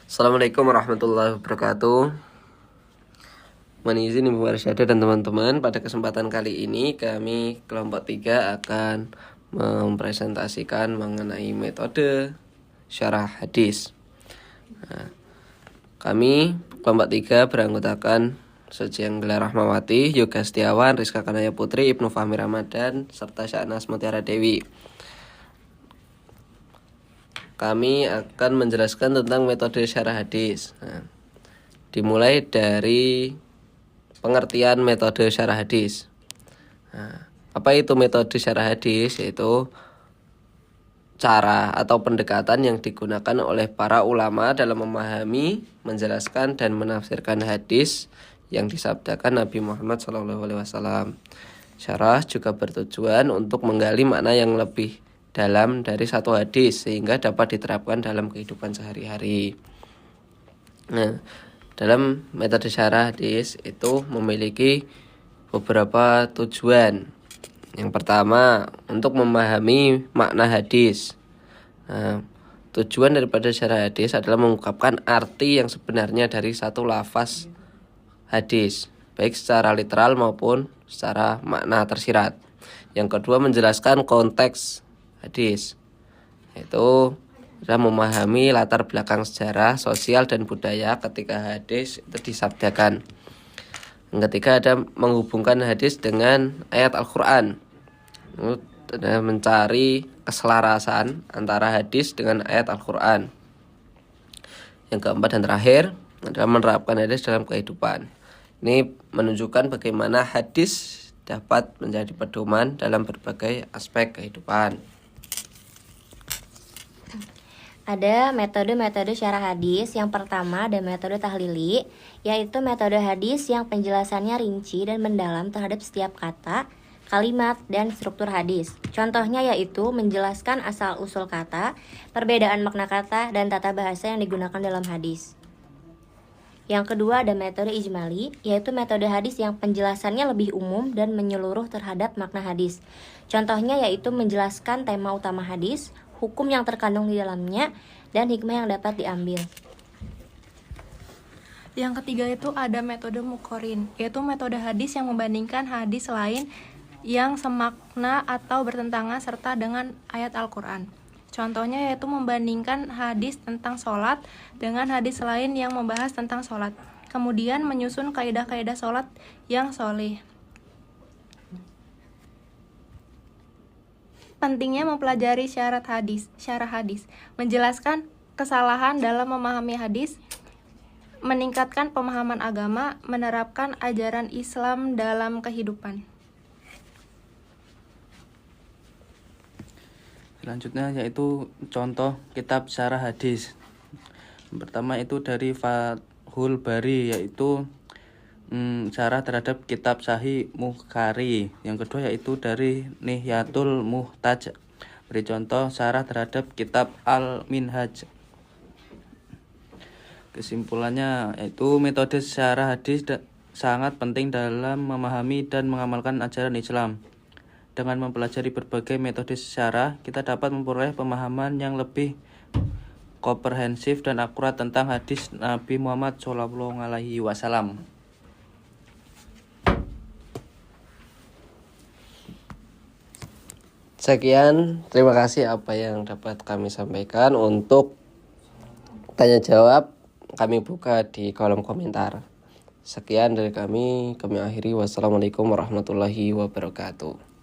Assalamualaikum warahmatullahi wabarakatuh. Mohon izin Ibu Arsyada dan teman-teman, pada kesempatan kali ini kami kelompok 3 akan mempresentasikan mengenai metode syarah hadis. Kami kelompok 3 beranggotakan Suci Anggela Rahmawati, Yoga Setiawan, Rizka Kanaya Putri, Ibnu Fahmi Ramadan, serta Syahnas Mutiara Dewi. Kami akan menjelaskan tentang metode syarah hadis. Dimulai dari pengertian metode syarah hadis. Apa itu metode syarah hadis? Yaitu cara atau pendekatan yang digunakan oleh para ulama dalam memahami, menjelaskan, dan menafsirkan hadis yang disabdakan Nabi Muhammad SAW. Syarah juga bertujuan untuk menggali makna yang lebih dalam dari satu hadis sehingga dapat diterapkan dalam kehidupan sehari-hari. Dalam metode syarah hadis itu memiliki beberapa tujuan. Yang pertama, untuk memahami makna hadis. Tujuan daripada syarah hadis adalah mengungkapkan arti yang sebenarnya dari satu lafaz hadis, baik secara literal maupun secara makna tersirat. Yang kedua, menjelaskan konteks hadis, yaitu adalah memahami latar belakang sejarah, sosial, dan budaya ketika hadis itu disabdakan. Yang ketiga, ada menghubungkan hadis dengan ayat Al-Quran, mencari keselarasan antara hadis dengan ayat Al-Quran. Yang keempat dan terakhir adalah menerapkan hadis dalam kehidupan. Ini menunjukkan bagaimana hadis dapat menjadi pedoman dalam berbagai aspek kehidupan. Ada metode-metode syarah hadis. Yang pertama ada metode tahlili, yaitu metode hadis yang penjelasannya rinci dan mendalam terhadap setiap kata, kalimat, dan struktur hadis. Contohnya yaitu menjelaskan asal-usul kata, perbedaan makna kata, dan tata bahasa yang digunakan dalam hadis. Yang kedua ada metode ijmali, yaitu metode hadis yang penjelasannya lebih umum dan menyeluruh terhadap makna hadis. Contohnya yaitu menjelaskan tema utama hadis, hukum yang terkandung di dalamnya, dan hikmah yang dapat diambil. Yang ketiga itu ada metode muqorin, yaitu metode hadis yang membandingkan hadis lain yang semakna atau bertentangan serta dengan ayat Al-Quran. Contohnya yaitu membandingkan hadis tentang sholat dengan hadis lain yang membahas tentang sholat. Kemudian menyusun kaidah-kaidah sholat yang sholih. Pentingnya mempelajari syarah hadis, menjelaskan kesalahan dalam memahami hadis, meningkatkan pemahaman agama, menerapkan ajaran Islam dalam kehidupan. Selanjutnya yaitu contoh kitab syarah hadis. Yang pertama itu dari Fathul Bari, yaitu syarah terhadap kitab Sahih Bukhari. Yang kedua yaitu dari Nihyatul Muhtaj, beri contoh syarah terhadap kitab Al-Minhaj. Kesimpulannya yaitu metode syarah hadis sangat penting dalam memahami dan mengamalkan ajaran Islam. Dengan mempelajari berbagai metode syarah, kita dapat memperoleh pemahaman yang lebih komprehensif dan akurat tentang hadis Nabi Muhammad SAW. Sekian, terima kasih apa yang dapat kami sampaikan. Untuk tanya jawab kami buka di kolom komentar. Sekian dari kami akhiri. Wassalamualaikum warahmatullahi wabarakatuh.